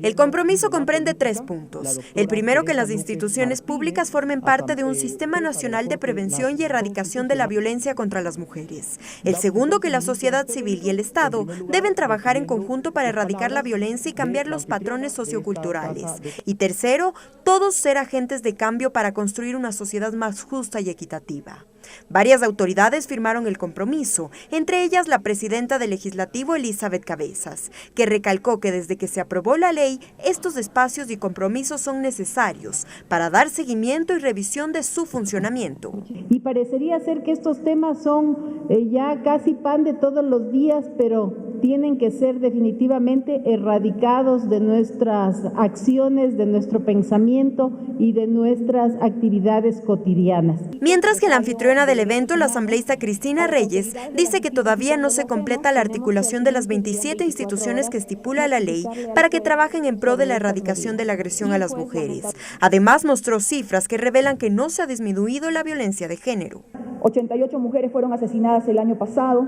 El compromiso comprende 3 puntos. El primero, que las instituciones públicas formen parte de un sistema nacional de prevención y erradicación de la violencia contra las mujeres. El segundo, que la sociedad civil y el Estado deben trabajar en conjunto para erradicar la violencia y cambiar los patrones socioculturales. Y tercero, todos ser agentes de cambio para construir una sociedad más justa y equitativa. Varias autoridades firmaron el compromiso, entre ellas la presidenta del Legislativo, Elizabeth Cabezas, que recalcó que desde que se aprobó la ley, estos espacios y compromisos son necesarios para dar seguimiento y revisión de su funcionamiento. Y parecería ser que estos temas son ya casi pan de todos los días, pero tienen que ser definitivamente erradicados de nuestras acciones, de nuestro pensamiento y de nuestras actividades cotidianas. Mientras que la anfitriona del evento, la asambleísta Cristina Reyes, dice que todavía no se completa la articulación de las 27 instituciones que estipula la ley para que trabajen en pro de la erradicación de la agresión a las mujeres. Además, mostró cifras que revelan que no se ha disminuido la violencia de género. 88 mujeres fueron asesinadas el año pasado.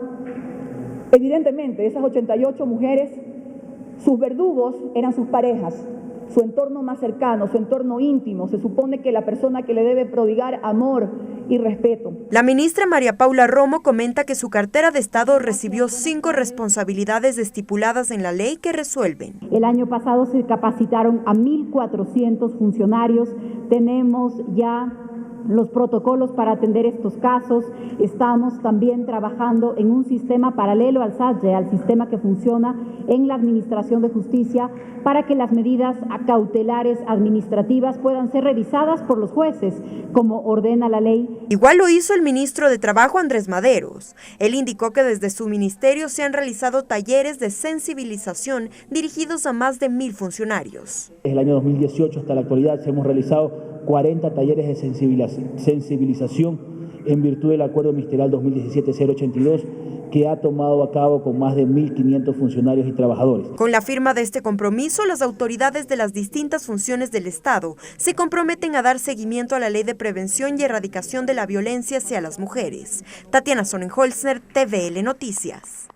Evidentemente, esas 88 mujeres, sus verdugos eran sus parejas, su entorno más cercano, su entorno íntimo. Se supone que la persona que le debe prodigar amor y respeto. La ministra María Paula Romo comenta que su cartera de Estado recibió 5 responsabilidades estipuladas en la ley que resuelven. El año pasado se capacitaron a 1.400 funcionarios. Tenemos ya los protocolos para atender estos casos. Estamos también trabajando en un sistema paralelo al SADGE, al sistema que funciona en la Administración de Justicia, para que las medidas cautelares administrativas puedan ser revisadas por los jueces, como ordena la ley. Igual lo hizo el ministro de Trabajo, Andrés Maderos. Él indicó que desde su ministerio se han realizado talleres de sensibilización dirigidos a más de 1.000 funcionarios. Desde el año 2018 hasta la actualidad se hemos realizado 40 talleres de sensibilización en virtud del Acuerdo Ministerial 2017-082 que ha tomado a cabo con más de 1.500 funcionarios y trabajadores. Con la firma de este compromiso, las autoridades de las distintas funciones del Estado se comprometen a dar seguimiento a la Ley de Prevención y Erradicación de la Violencia hacia las Mujeres. Tatiana Sonnenholzner, TVL Noticias.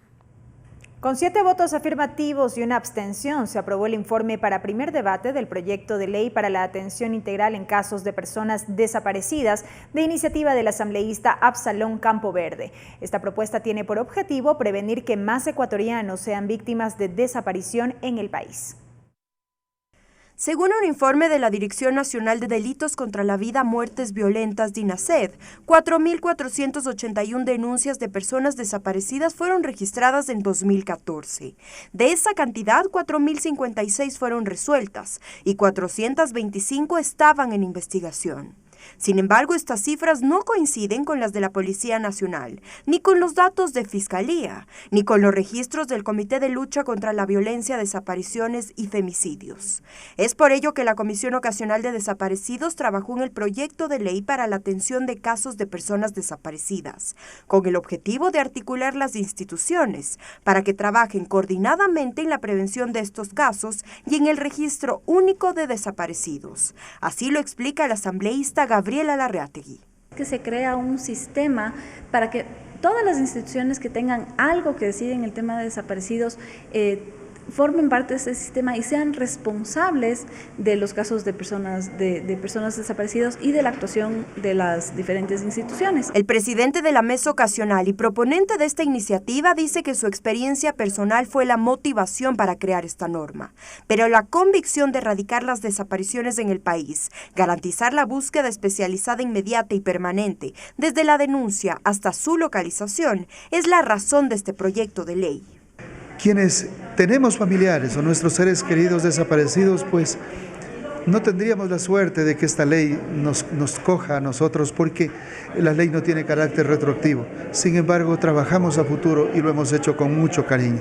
Con 7 votos afirmativos y una abstención, se aprobó el informe para primer debate del proyecto de ley para la atención integral en casos de personas desaparecidas de iniciativa del asambleísta Absalón Campoverde. Esta propuesta tiene por objetivo prevenir que más ecuatorianos sean víctimas de desaparición en el país. Según un informe de la Dirección Nacional de Delitos contra la Vida, Muertes Violentas, DINASED, 4.481 denuncias de personas desaparecidas fueron registradas en 2014. De esa cantidad, 4.056 fueron resueltas y 425 estaban en investigación. Sin embargo, estas cifras no coinciden con las de la Policía Nacional, ni con los datos de Fiscalía, ni con los registros del Comité de Lucha contra la Violencia, Desapariciones y Femicidios. Es por ello que la Comisión Ocasional de Desaparecidos trabajó en el proyecto de ley para la atención de casos de personas desaparecidas, con el objetivo de articular las instituciones para que trabajen coordinadamente en la prevención de estos casos y en el registro único de desaparecidos. Así lo explica el asambleísta Gabriela Larreategui. Que se crea un sistema para que todas las instituciones que tengan algo que decir en el tema de desaparecidos formen parte de ese sistema y sean responsables de los casos de personas desaparecidas y de la actuación de las diferentes instituciones. El presidente de la mesa ocasional y proponente de esta iniciativa dice que su experiencia personal fue la motivación para crear esta norma, pero la convicción de erradicar las desapariciones en el país, garantizar la búsqueda especializada inmediata y permanente, desde la denuncia hasta su localización, es la razón de este proyecto de ley. Quienes tenemos familiares o nuestros seres queridos desaparecidos, pues no tendríamos la suerte de que esta ley nos coja a nosotros, porque la ley no tiene carácter retroactivo. Sin embargo, trabajamos a futuro y lo hemos hecho con mucho cariño.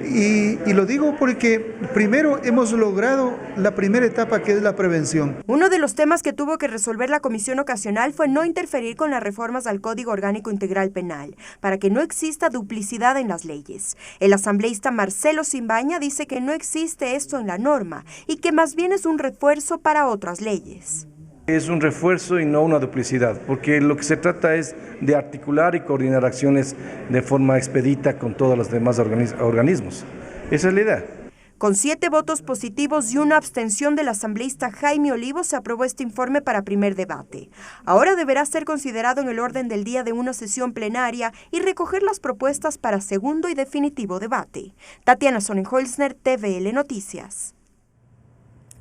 Y lo digo porque primero hemos logrado la primera etapa, que es la prevención. Uno de los temas que tuvo que resolver la Comisión Ocasional fue no interferir con las reformas al Código Orgánico Integral Penal, para que no exista duplicidad en las leyes. El asambleísta Marcelo Simbaña dice que no existe esto en la norma y que más bien es un refuerzo para otras leyes. Es un refuerzo y no una duplicidad, porque lo que se trata es de articular y coordinar acciones de forma expedita con todos los demás organismos. Esa es la idea. Con 7 votos positivos y una abstención del asambleísta Jaime Olivo, se aprobó este informe para primer debate. Ahora deberá ser considerado en el orden del día de una sesión plenaria y recoger las propuestas para segundo y definitivo debate. Tatiana Sonnenholzner, TVL Noticias.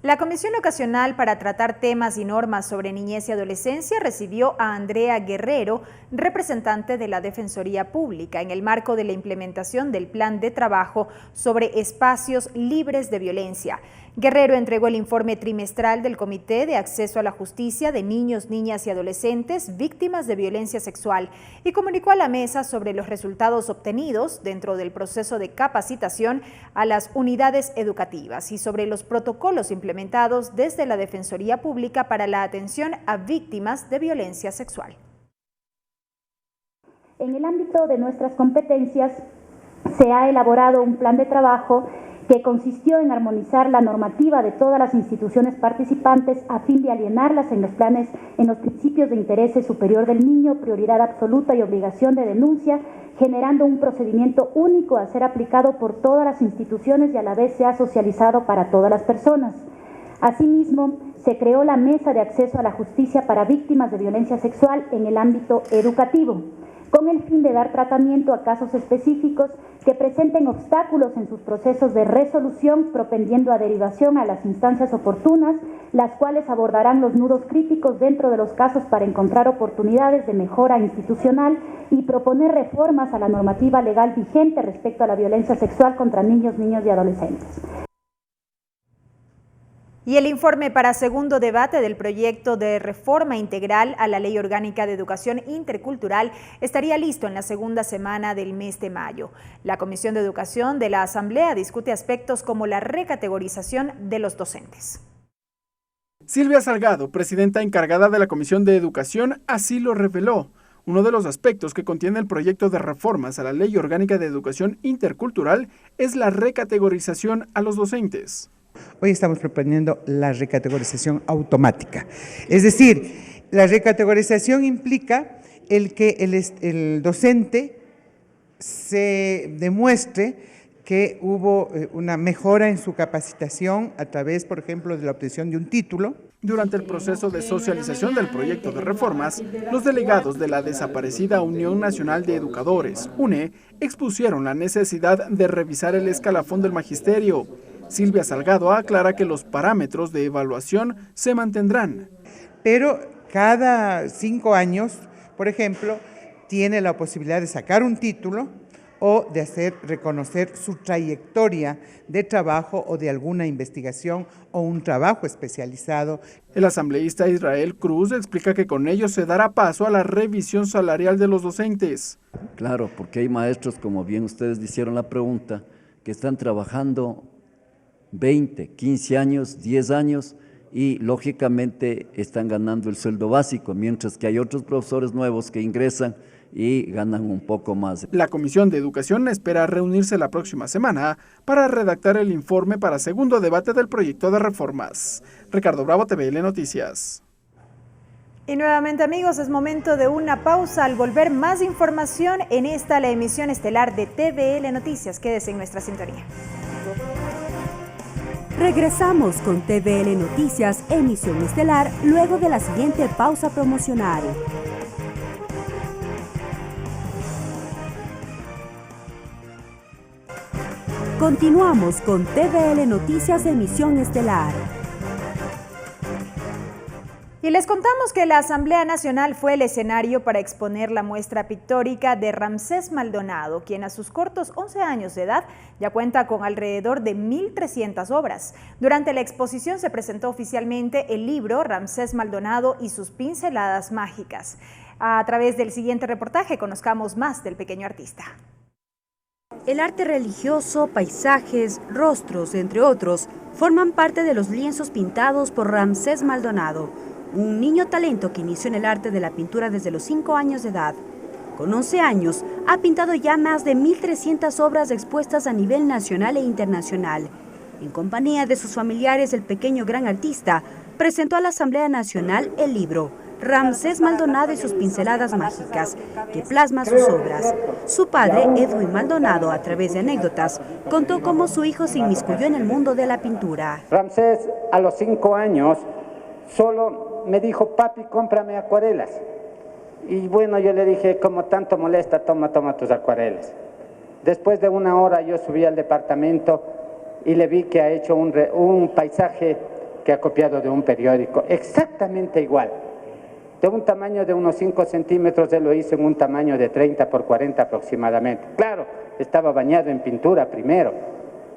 La Comisión Ocasional para tratar temas y normas sobre niñez y adolescencia recibió a Andrea Guerrero, representante de la Defensoría Pública, en el marco de la implementación del Plan de Trabajo sobre Espacios Libres de Violencia. Guerrero entregó el informe trimestral del Comité de Acceso a la Justicia de Niños, Niñas y Adolescentes víctimas de violencia sexual y comunicó a la mesa sobre los resultados obtenidos dentro del proceso de capacitación a las unidades educativas y sobre los protocolos implementados desde la Defensoría Pública para la atención a víctimas de violencia sexual. En el ámbito de nuestras competencias se ha elaborado un plan de trabajo que consistió en armonizar la normativa de todas las instituciones participantes a fin de alienarlas en los principios de interés superior del niño, prioridad absoluta y obligación de denuncia, generando un procedimiento único a ser aplicado por todas las instituciones y a la vez sea socializado para todas las personas. Asimismo, se creó la Mesa de Acceso a la Justicia para Víctimas de Violencia Sexual en el ámbito educativo, con el fin de dar tratamiento a casos específicos que presenten obstáculos en sus procesos de resolución, propendiendo a derivación a las instancias oportunas, las cuales abordarán los nudos críticos dentro de los casos para encontrar oportunidades de mejora institucional y proponer reformas a la normativa legal vigente respecto a la violencia sexual contra niños, niñas y adolescentes. Y el informe para segundo debate del proyecto de reforma integral a la Ley Orgánica de Educación Intercultural estaría listo en la segunda semana del mes de mayo. La Comisión de Educación de la Asamblea discute aspectos como la recategorización de los docentes. Silvia Salgado, presidenta encargada de la Comisión de Educación, así lo reveló. Uno de los aspectos que contiene el proyecto de reformas a la Ley Orgánica de Educación Intercultural es la recategorización a los docentes. Hoy estamos proponiendo la recategorización automática. Es decir, la recategorización implica el que el docente se demuestre que hubo una mejora en su capacitación a través, por ejemplo, de la obtención de un título. Durante el proceso de socialización del proyecto de reformas, los delegados de la desaparecida Unión Nacional de Educadores, UNE, expusieron la necesidad de revisar el escalafón del magisterio. Silvia Salgado aclara que los parámetros de evaluación se mantendrán. Pero cada 5 años, por ejemplo, tiene la posibilidad de sacar un título o de reconocer su trayectoria de trabajo o de alguna investigación o un trabajo especializado. El asambleísta Israel Cruz explica que con ello se dará paso a la revisión salarial de los docentes. Claro, porque hay maestros, como bien ustedes hicieron la pregunta, que están trabajando 20, 15 años, 10 años y lógicamente están ganando el sueldo básico, mientras que hay otros profesores nuevos que ingresan y ganan un poco más. La Comisión de Educación espera reunirse la próxima semana para redactar el informe para segundo debate del proyecto de reformas. Ricardo Bravo, TVL Noticias. Y nuevamente, amigos, es momento de una pausa. Al volver, más información en la emisión estelar de TVL Noticias. Quédese en nuestra sintonía. Regresamos con TVL Noticias, emisión estelar, luego de la siguiente pausa promocional. Continuamos con TVL Noticias, emisión estelar. Y les contamos que la Asamblea Nacional fue el escenario para exponer la muestra pictórica de Ramsés Maldonado, quien a sus cortos 11 años de edad ya cuenta con alrededor de 1.300 obras. Durante la exposición se presentó oficialmente el libro Ramsés Maldonado y sus pinceladas mágicas. A través del siguiente reportaje conozcamos más del pequeño artista. El arte religioso, paisajes, rostros, entre otros, forman parte de los lienzos pintados por Ramsés Maldonado, un niño talento que inició en el arte de la pintura desde los 5 años de edad. Con 11 años, ha pintado ya más de 1.300 obras expuestas a nivel nacional e internacional. En compañía de sus familiares, el pequeño gran artista presentó a la Asamblea Nacional el libro Ramsés Maldonado y sus pinceladas mágicas, que plasma sus obras. Su padre, Edwin Maldonado, a través de anécdotas, contó cómo su hijo se inmiscuyó en el mundo de la pintura. Ramsés, a los 5 años, solo me dijo, papi, cómprame acuarelas. Y bueno, yo le dije, como tanto molesta, toma tus acuarelas. Después de 1 hora yo subí al departamento y le vi que ha hecho un paisaje que ha copiado de un periódico, exactamente igual. De un tamaño de unos 5 centímetros, él lo hizo en un tamaño de 30 por 40 aproximadamente. Claro, estaba bañado en pintura primero.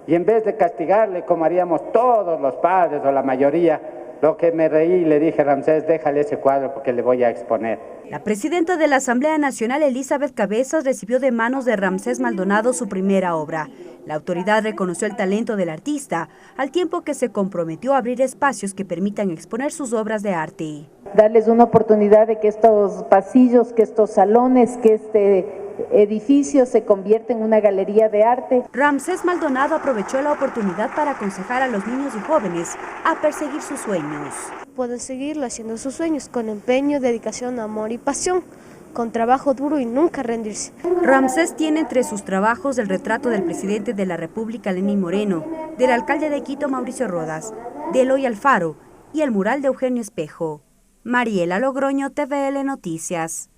Y en vez de castigarle, como haríamos todos los padres o la mayoría, lo que me reí y le dije, Ramsés, déjale ese cuadro porque le voy a exponer. La presidenta de la Asamblea Nacional, Elizabeth Cabezas, recibió de manos de Ramsés Maldonado su primera obra. La autoridad reconoció el talento del artista, al tiempo que se comprometió a abrir espacios que permitan exponer sus obras de arte. Darles una oportunidad de que estos pasillos, que estos salones, que este edificio se convierta en una galería de arte. Ramsés Maldonado aprovechó la oportunidad para aconsejar a los niños y jóvenes a perseguir sus sueños. Pueden seguirlo haciendo sus sueños con empeño, dedicación, amor y pasión, con trabajo duro y nunca rendirse. Ramsés tiene entre sus trabajos el retrato del presidente de la República, Lenín Moreno, del alcalde de Quito, Mauricio Rodas, de Eloy Alfaro y el mural de Eugenio Espejo. Mariela Logroño, TVL Noticias.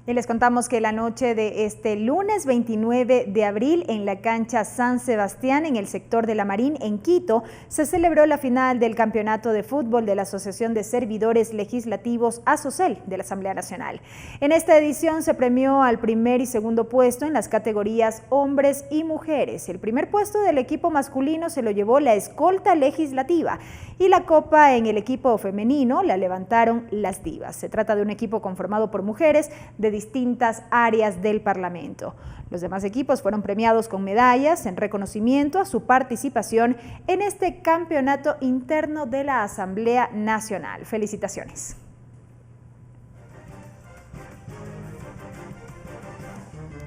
Y les contamos que la noche de este lunes 29 de abril en la cancha San Sebastián, en el sector de La Marín, en Quito, se celebró la final del campeonato de fútbol de la Asociación de Servidores Legislativos ASOCEL de la Asamblea Nacional. En esta edición se premió al primer y segundo puesto en las categorías hombres y mujeres. El primer puesto del equipo masculino se lo llevó la escolta legislativa y la copa en el equipo femenino la levantaron las divas. Se trata de un equipo conformado por mujeres de distintas áreas del Parlamento. Los demás equipos fueron premiados con medallas en reconocimiento a su participación en este campeonato interno de la Asamblea Nacional. Felicitaciones.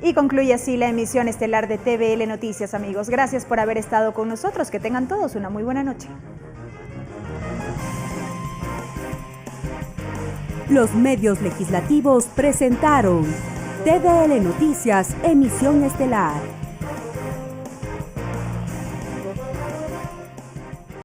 Y concluye así la emisión estelar de TVL Noticias, amigos. Gracias por haber estado con nosotros. Que tengan todos una muy buena noche. Los medios legislativos presentaron TVL Noticias, emisión estelar.